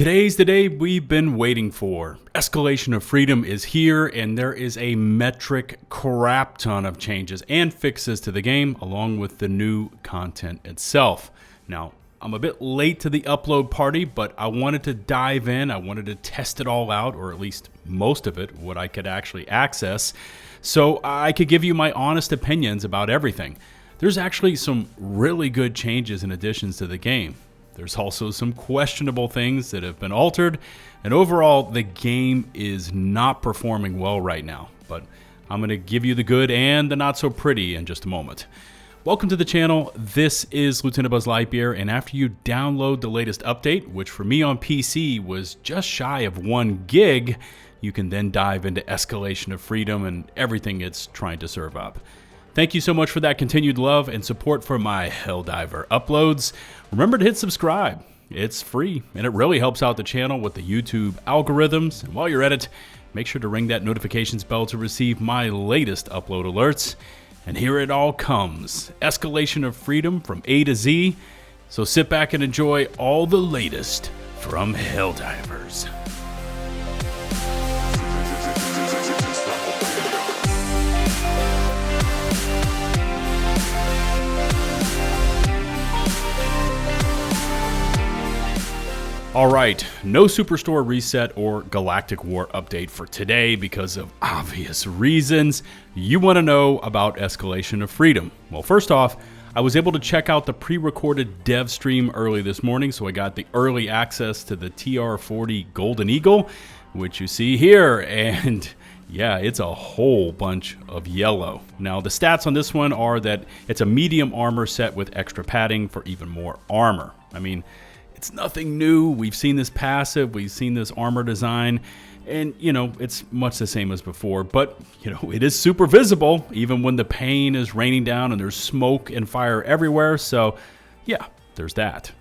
Today's the day we've been waiting for. Escalation of Freedom is here, and there is a metric crap ton of changes and fixes to the game, along with the new content itself. Now, I'm a bit late to the upload party, but I wanted to dive in. I wanted to test it all out, or at least most of it, what I could actually access, so I could give you my honest opinions about everything. There's actually some really good changes and additions to the game. There's also some questionable things that have been altered, and overall, the game is not performing well right now. But I'm going to give you the good and the not so pretty in just a moment. Welcome to the channel. This is LtBuzzLitebeer, and after you download the latest update, which for me on PC was just shy of 1 gig, you can then dive into Escalation of Freedom and everything it's trying to serve up. Thank you so much for that continued love and support for my Helldiver uploads. Remember to hit subscribe. It's free, and it really helps out the channel with the YouTube algorithms. And while you're at it, make sure to ring that notifications bell to receive my latest upload alerts. And here it all comes. Escalation of Freedom from A to Z. So sit back and enjoy all the latest from Helldivers. Alright, no Superstore reset or Galactic War update for today because of obvious reasons. You want to know about Escalation of Freedom. Well, first off, I was able to check out the pre-recorded dev stream early this morning, so I got the early access to the TR-40 Golden Eagle, which you see here, and yeah, it's a whole bunch of yellow. Now, the stats on this one are that it's a medium armor set with extra padding for even more armor. I mean, it's nothing new. We've seen this passive, we've seen this armor design, and it's much the same as before, but it is super visible even when the pain is raining down and there's smoke and fire everywhere. So yeah, there's that.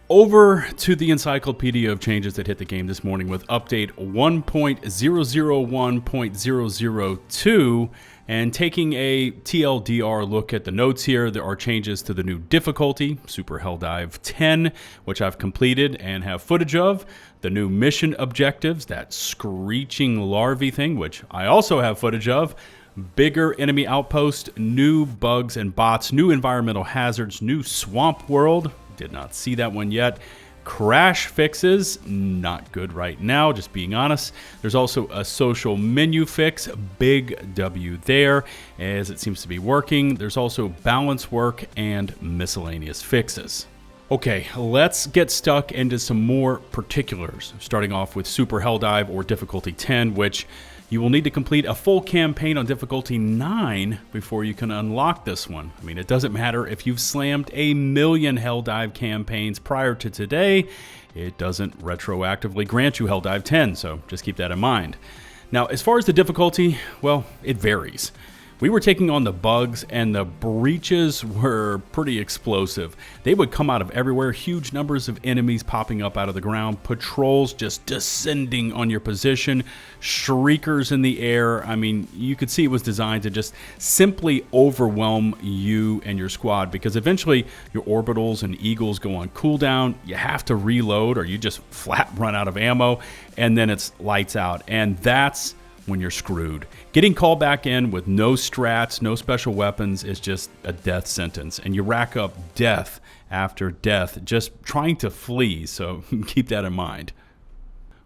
Over to the encyclopedia of changes that hit the game this morning with update 1.001.002, and taking a TLDR look at the notes here, there are changes to the new difficulty, Super Helldive 10, which I've completed and have footage of, the new mission objectives, that screeching larvae thing, which I also have footage of, bigger enemy outpost, new bugs and bots, new environmental hazards, new swamp world, did not see that one yet. Crash fixes, not good right now, just being honest. There's also a social menu fix, big W there, as it seems to be working. There's also balance work and miscellaneous fixes. Okay, let's get stuck into some more particulars, starting off with Super Helldive or difficulty 10, which you will need to complete a full campaign on difficulty 9 before you can unlock this one. I mean, it doesn't matter if you've slammed 1,000,000 Helldive campaigns prior to today, it doesn't retroactively grant you Helldive 10, so just keep that in mind. Now, as far as the difficulty, well, it varies. We were taking on the bugs, and the breaches were pretty explosive. They would come out of everywhere, huge numbers of enemies popping up out of the ground, patrols just descending on your position, shriekers in the air. I mean, you could see it was designed to just simply overwhelm you and your squad, because eventually your orbitals and eagles go on cooldown, you have to reload, or you just flat run out of ammo, and then it's lights out, and that's when you're screwed. Getting called back in with no strats, no special weapons is just a death sentence, and you rack up death after death just trying to flee, so keep that in mind.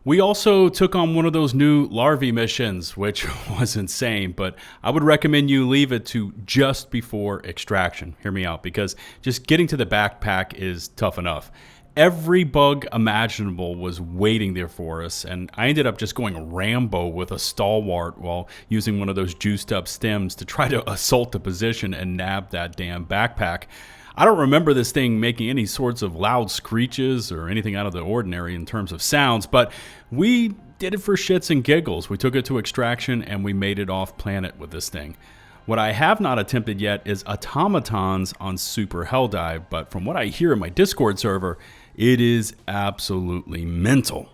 We also took on one of those new larvae missions, which was insane, but I would recommend you leave it to just before extraction. Hear me out, because just getting to the backpack is tough enough. Every bug imaginable was waiting there for us, and I ended up just going Rambo with a stalwart while using one of those juiced up stems to try to assault the position and nab that damn backpack. I don't remember this thing making any sorts of loud screeches or anything out of the ordinary in terms of sounds, but we did it for shits and giggles. We took it to extraction and we made it off planet with this thing. What I have not attempted yet is automatons on Super Helldive, but from what I hear in my Discord server, it is absolutely mental.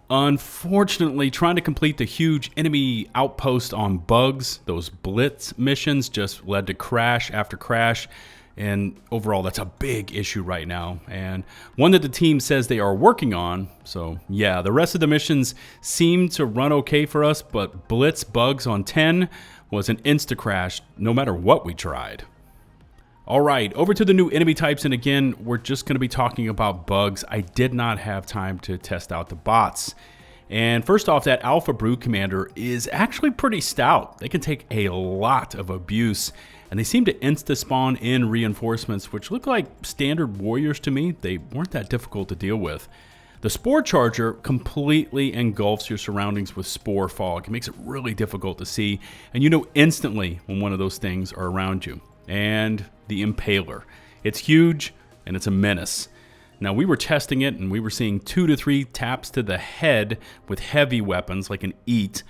Unfortunately, trying to complete the huge enemy outpost on bugs, those blitz missions, just led to crash after crash, And overall, that's a big issue right now, and one that the team says they are working on. So yeah, the rest of the missions seem to run okay for us, but Blitz bugs on 10 was an insta-crash no matter what we tried. All right, over to the new enemy types, and again, we're just going to be talking about bugs. I did not have time to test out the bots. And first off, that Alpha Brood Commander is actually pretty stout. They can take a lot of abuse, and they seem to insta-spawn in reinforcements, which look like standard warriors to me. They weren't that difficult to deal with. The Spore Charger completely engulfs your surroundings with spore fog. It makes it really difficult to see, and you know instantly when one of those things are around you. And the Impaler. It's huge, and it's a menace. Now, we were testing it, and we were seeing 2 to 3 taps to the head with heavy weapons like an Eat,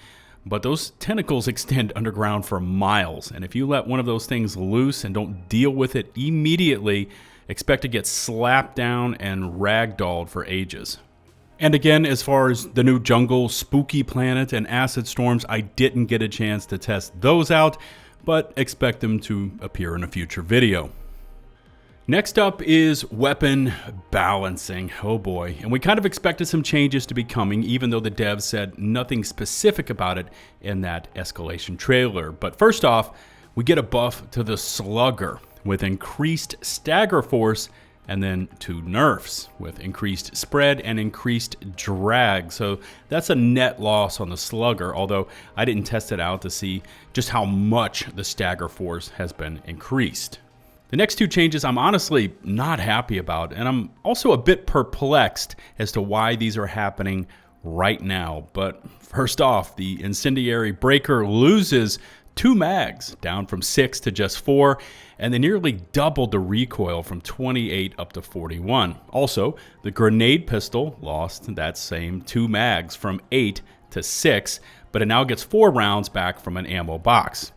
but those tentacles extend underground for miles, and if you let one of those things loose and don't deal with it immediately, expect to get slapped down and ragdolled for ages. And again, as far as the new jungle, Spooky Planet, and Acid Storms, I didn't get a chance to test those out, but expect them to appear in a future video. Next up is weapon balancing. Oh boy. And we kind of expected some changes to be coming, even though the devs said nothing specific about it in that Escalation trailer. But first off, we get a buff to the Slugger with increased stagger force, and then 2 nerfs with increased spread and increased drag. So that's a net loss on the Slugger, although I didn't test it out to see just how much the stagger force has been increased. The next 2 changes I'm honestly not happy about, and I'm also a bit perplexed as to why these are happening right now. But first off, the Incendiary Breaker loses 2 mags, down from 6 to just 4, and they nearly doubled the recoil from 28 up to 41. Also, the Grenade Pistol lost that same 2 mags from 8 to 6, but it now gets 4 rounds back from an ammo box.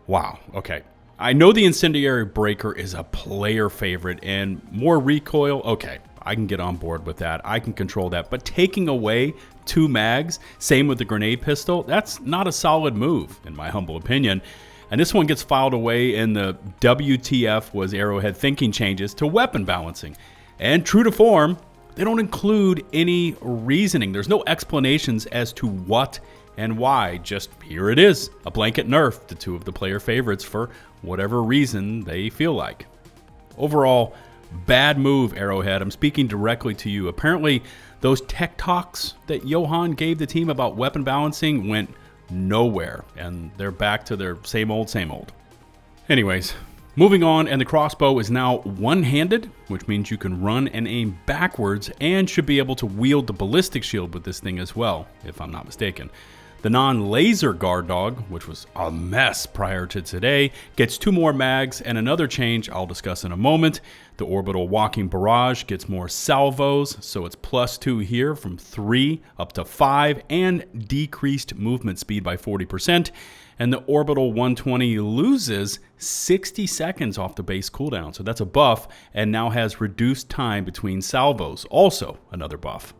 Wow, okay. I know the Incendiary Breaker is a player favorite, and more recoil, okay, I can get on board with that. I can control that. But taking away 2 mags, same with the Grenade Pistol, that's not a solid move, in my humble opinion. And this one gets filed away in the WTF was Arrowhead thinking changes to weapon balancing. And true to form, they don't include any reasoning. There's no explanations as to what and why. Just here it is, a blanket nerf to 2 of the player favorites for whatever reason they feel like. Overall, bad move, Arrowhead. I'm speaking directly to you. Apparently, those tech talks that Johan gave the team about weapon balancing went nowhere, and they're back to their same old, same old. Anyways, moving on, and the crossbow is now one-handed, which means you can run and aim backwards, and should be able to wield the ballistic shield with this thing as well, if I'm not mistaken. The non-laser guard dog, which was a mess prior to today, gets 2 more mags, and another change I'll discuss in a moment. The orbital walking barrage gets more salvos, so it's +2 here from 3 up to 5, and decreased movement speed by 40%. And the orbital 120 loses 60 seconds off the base cooldown, so that's a buff, and now has reduced time between salvos, also another buff.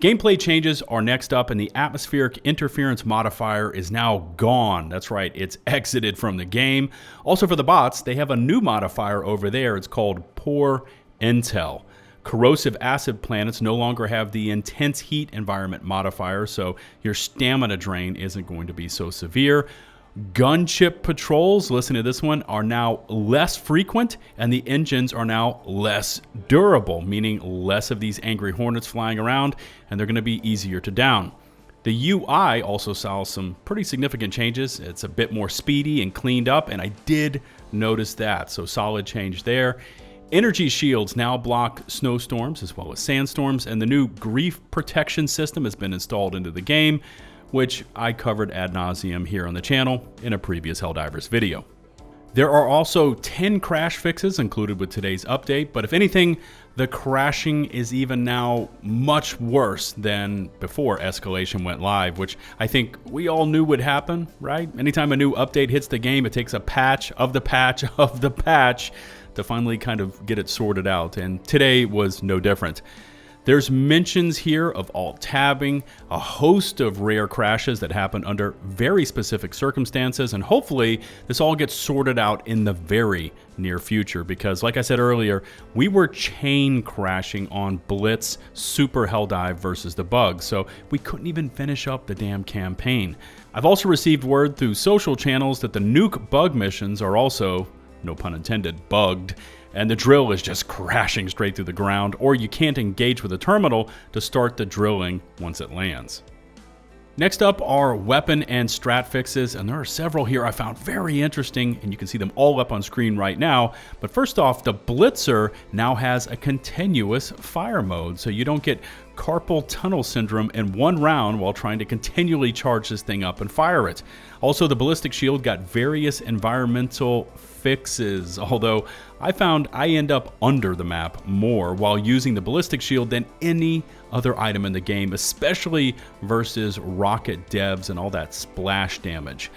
Gameplay changes are next up, and the atmospheric interference modifier is now gone. That's right, it's exited from the game. Also for the bots, they have a new modifier over there. It's called Poor Intel. Corrosive acid planets no longer have the intense heat environment modifier, so your stamina drain isn't going to be so severe. Gunship patrols, listen to this one, are now less frequent, and the engines are now less durable, meaning less of these angry hornets flying around, and they're going to be easier to down. The UI also saw some pretty significant changes. It's a bit more speedy and cleaned up, and I did notice that, so solid change there. Energy shields now block snowstorms as well as sandstorms, and the new grief protection system has been installed into the game, which I covered ad nauseum here on the channel in a previous Helldivers video. There are also 10 crash fixes included with today's update, but if anything, the crashing is even now much worse than before Escalation went live, which I think we all knew would happen, right? Anytime a new update hits the game, it takes a patch of the patch of the patch to finally kind of get it sorted out, and today was no different. There's mentions here of alt-tabbing, a host of rare crashes that happen under very specific circumstances, and hopefully this all gets sorted out in the very near future because, like I said earlier, we were chain crashing on Blitz Super Helldive versus the bugs, so we couldn't even finish up the damn campaign. I've also received word through social channels that the nuke bug missions are also, no pun intended, bugged, and the drill is just crashing straight through the ground, or you can't engage with a terminal to start the drilling once it lands. Next up are weapon and strat fixes, and there are several here I found very interesting, and you can see them all up on screen right now. But first off, the Blitzer now has a continuous fire mode, so you don't get carpal tunnel syndrome in one round while trying to continually charge this thing up and fire it. Also, the ballistic shield got various environmental fixes, although I found I end up under the map more while using the ballistic shield than any other item in the game, especially versus rocket devs and all that splash damage.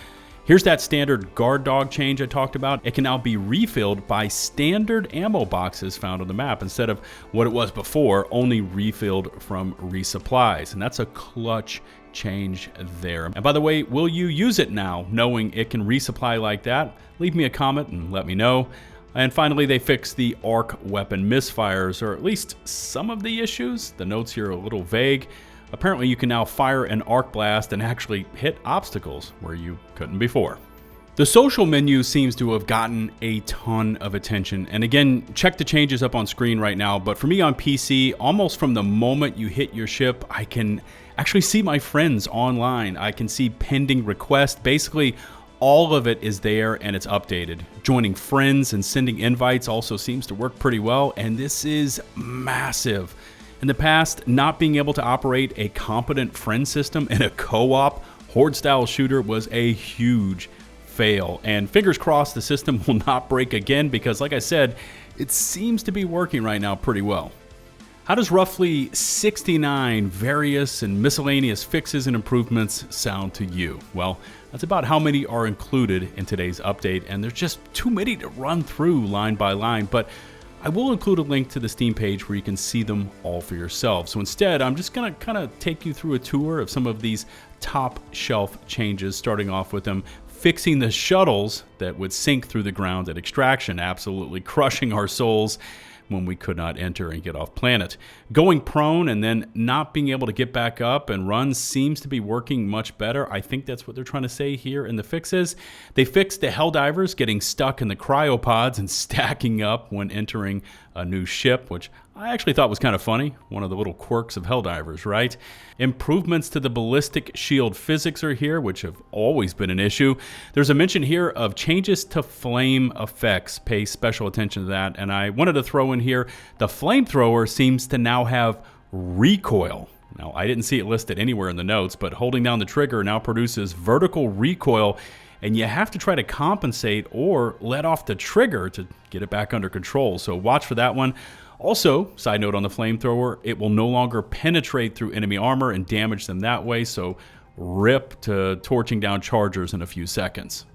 Here's that standard guard dog change I talked about. It can now be refilled by standard ammo boxes found on the map instead of what it was before, only refilled from resupplies. And that's a clutch change there. And by the way, will you use it now, knowing it can resupply like that? Leave me a comment and let me know. And finally, they fixed the arc weapon misfires, or at least some of the issues. The notes here are a little vague. Apparently, you can now fire an arc blast and actually hit obstacles where you couldn't before. The social menu seems to have gotten a ton of attention. And again, check the changes up on screen right now. But for me on PC, almost from the moment you hit your ship, I can actually see my friends online. I can see pending requests. Basically, all of it is there and it's updated. Joining friends and sending invites also seems to work pretty well. And this is massive. In the past, not being able to operate a competent friend system in a co-op horde-style shooter was a huge fail. And fingers crossed the system will not break again because, like I said, it seems to be working right now pretty well. How does roughly 69 various and miscellaneous fixes and improvements sound to you? Well, that's about how many are included in today's update, and there's just too many to run through line by line, but I will include a link to the Steam page where you can see them all for yourself. So instead, I'm just going to kind of take you through a tour of some of these top shelf changes, starting off with them fixing the shuttles that would sink through the ground at extraction, absolutely crushing our souls when we could not enter and get off planet. Going prone and then not being able to get back up and run seems to be working much better. I think that's what they're trying to say here in the fixes. They fixed the Helldivers getting stuck in the cryopods and stacking up when entering a new ship, which I actually thought was kind of funny. One of the little quirks of Helldivers, right? Improvements to the ballistic shield physics are here, which have always been an issue. There's a mention here of changes to flame effects. Pay special attention to that. And I wanted to throw in here, the flamethrower seems to now have recoil. Now, I didn't see it listed anywhere in the notes, but holding down the trigger now produces vertical recoil, and you have to try to compensate or let off the trigger to get it back under control. So watch for that one. Also, side note on the flamethrower, it will no longer penetrate through enemy armor and damage them that way, so rip to torching down chargers in a few seconds.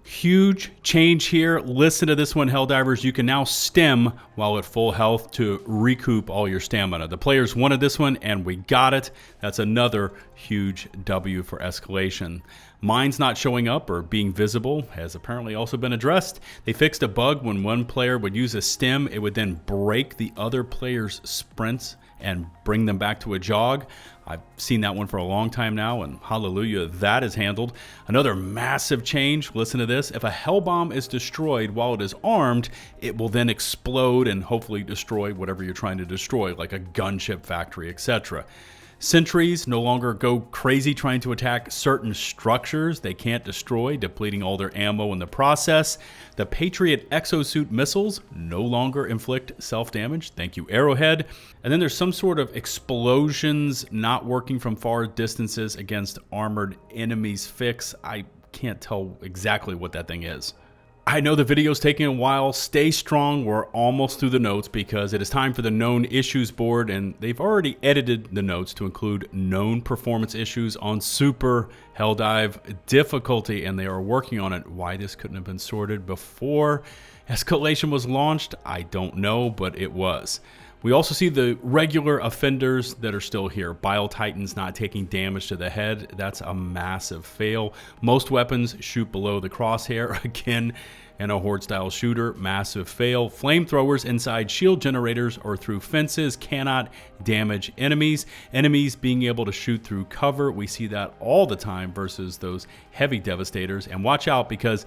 Huge change here. Listen to this one, Helldivers. You can now stem while at full health to recoup all your stamina. The players wanted this one, and we got it. That's another huge W for Escalation. Mines not showing up or being visible has apparently also been addressed. They fixed a bug when one player would use a stem, it would then break the other player's sprints and bring them back to a jog. I've seen that one for a long time now, and hallelujah, that is handled. Another massive change, listen to this. If a hell bomb is destroyed while it is armed, it will then explode and hopefully destroy whatever you're trying to destroy, like a gunship factory, etc. Sentries no longer go crazy trying to attack certain structures they can't destroy, depleting all their ammo in the process. The Patriot exosuit missiles no longer inflict self-damage. Thank you, Arrowhead. And then there's some sort of explosions not working from far distances against armored enemies fix. I can't tell exactly what that thing is. I know the video's taking a while. Stay strong. We're almost through the notes because it is time for the known issues board, and they've already edited the notes to include known performance issues on Super Helldive difficulty, and they are working on it. Why this couldn't have been sorted before Escalation was launched, I don't know, but it was. We also see the regular offenders that are still here. Bile Titans not taking damage to the head. That's a massive fail. Most weapons shoot below the crosshair. Again, in a horde-style shooter, massive fail. Flamethrowers inside shield generators or through fences cannot damage enemies. Enemies being able to shoot through cover. We see that all the time versus those heavy devastators. And watch out, because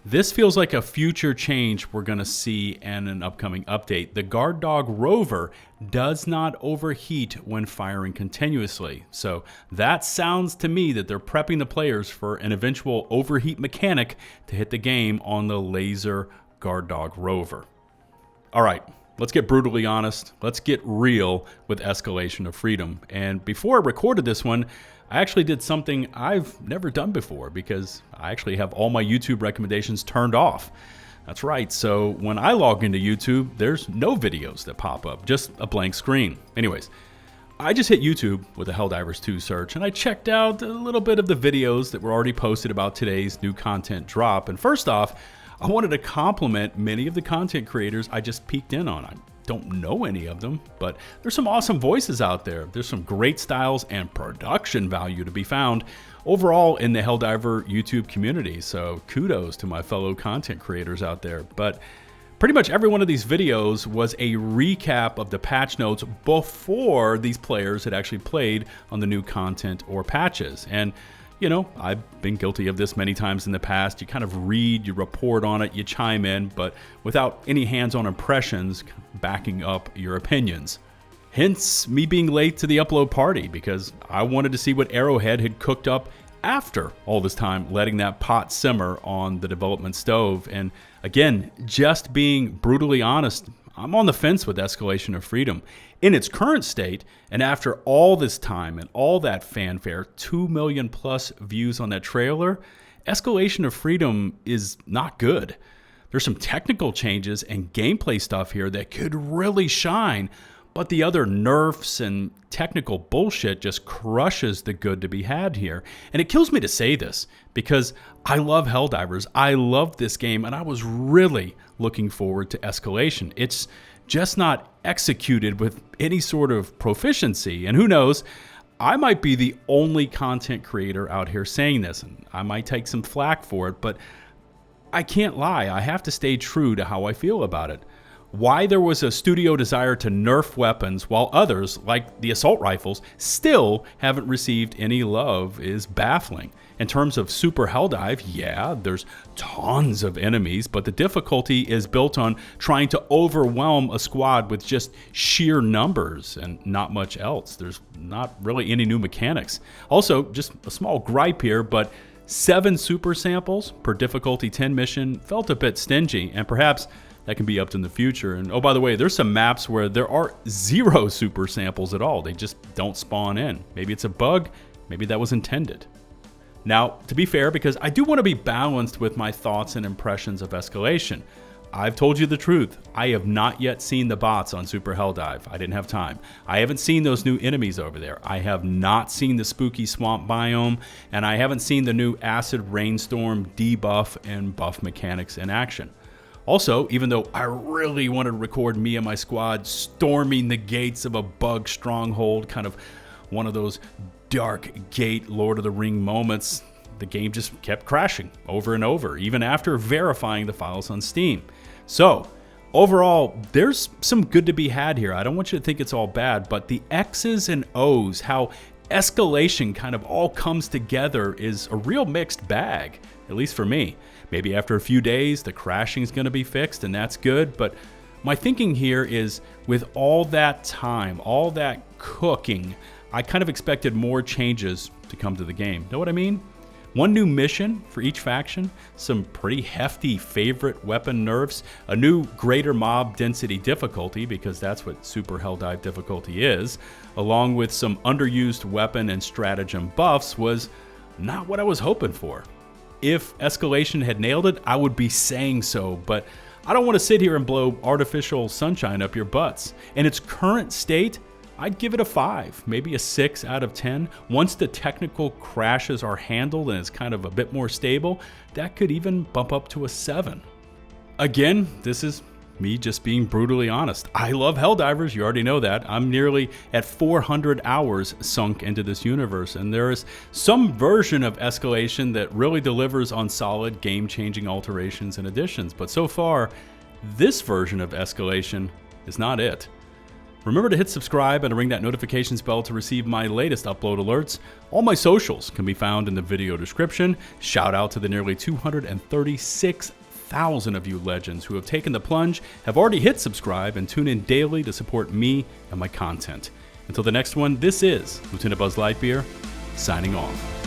this feels like a future change we're going to see in an upcoming update. The Guard Dog Rover does not overheat when firing continuously. So that sounds to me that they're prepping the players for an eventual overheat mechanic to hit the game on the laser Guard Dog Rover. All right, let's get brutally honest. Let's get real with Escalation of Freedom. And before I recorded this one, I actually did something I've never done before, because I actually have all my YouTube recommendations turned off. That's right, so when I log into YouTube, there's no videos that pop up, just a blank screen. Anyways, I just hit YouTube with a Helldivers 2 search, and I checked out a little bit of the videos that were already posted about today's new content drop. And first off, I wanted to compliment many of the content creators I just peeked in on. I don't know any of them, but there's some awesome voices out there. There's some great styles and production value to be found overall in the Helldiver YouTube community. So kudos to my fellow content creators out there. But pretty much every one of these videos was a recap of the patch notes before these players had actually played on the new content or patches. And you know, I've been guilty of this many times in the past. You kind of read, you report on it, you chime in, but without any hands-on impressions backing up your opinions. Hence me being late to the upload party, because I wanted to see what Arrowhead had cooked up after all this time letting that pot simmer on the development stove. And again, just being brutally honest, I'm on the fence with Escalation of Freedom. In its current state, and after all this time and all that fanfare, 2 million plus views on that trailer, Escalation of Freedom is not good. There's some technical changes and gameplay stuff here that could really shine, but the other nerfs and technical bullshit just crushes the good to be had here. And it kills me to say this, because I love Helldivers, I love this game, and I was really looking forward to Escalation. It's just not executed with any sort of proficiency. And who knows, I might be the only content creator out here saying this, and I might take some flack for it, but I can't lie. I have to stay true to how I feel about it. Why there was a studio desire to nerf weapons while others, like the assault rifles, still haven't received any love is baffling. In terms of Super Helldive, yeah, there's tons of enemies, but the difficulty is built on trying to overwhelm a squad with just sheer numbers and not much else. There's not really any new mechanics. Also, just a small gripe here, but 7 super samples per difficulty 10 mission felt a bit stingy, and perhaps that can be upped in the future. And oh, by the way, there's some maps where there are 0 super samples at all. They just don't spawn in. Maybe it's a bug, maybe that was intended. Now, to be fair, because I do want to be balanced with my thoughts and impressions of Escalation, I've told you the truth. I have not yet seen the bots on Super Helldive. I didn't have time. I haven't seen those new enemies over there. I have not seen the spooky swamp biome, and I haven't seen the new acid rainstorm debuff and buff mechanics in action. Also, even though I really wanted to record me and my squad storming the gates of a bug stronghold, kind of one of those dark gate Lord of the Ring moments, the game just kept crashing over and over, even after verifying the files on Steam. So, overall, there's some good to be had here. I don't want you to think it's all bad, but the X's and O's, how Escalation kind of all comes together, is a real mixed bag, at least for me. Maybe after a few days, the crashing is going to be fixed, and that's good, but my thinking here is, with all that time, all that cooking, I kind of expected more changes to come to the game. Know what I mean? One new mission for each faction, some pretty hefty favorite weapon nerfs, a new greater mob density difficulty, because that's what Super Helldive difficulty is, along with some underused weapon and stratagem buffs, was not what I was hoping for. If Escalation had nailed it, I would be saying so, but I don't want to sit here and blow artificial sunshine up your butts. In its current state, I'd give it a 5, maybe a 6 out of 10. Once the technical crashes are handled and it's kind of a bit more stable, that could even bump up to a 7. Again, this is me just being brutally honest. I love Helldivers, you already know that. I'm nearly at 400 hours sunk into this universe, and there is some version of Escalation that really delivers on solid game-changing alterations and additions, but so far, this version of Escalation is not it. Remember to hit subscribe and to ring that notifications bell to receive my latest upload alerts. All my socials can be found in the video description. Shout out to the nearly 236,000 of you legends who have taken the plunge, have already hit subscribe, and tune in daily to support me and my content. Until the next one, this is LtBuzzLitebeer, signing off.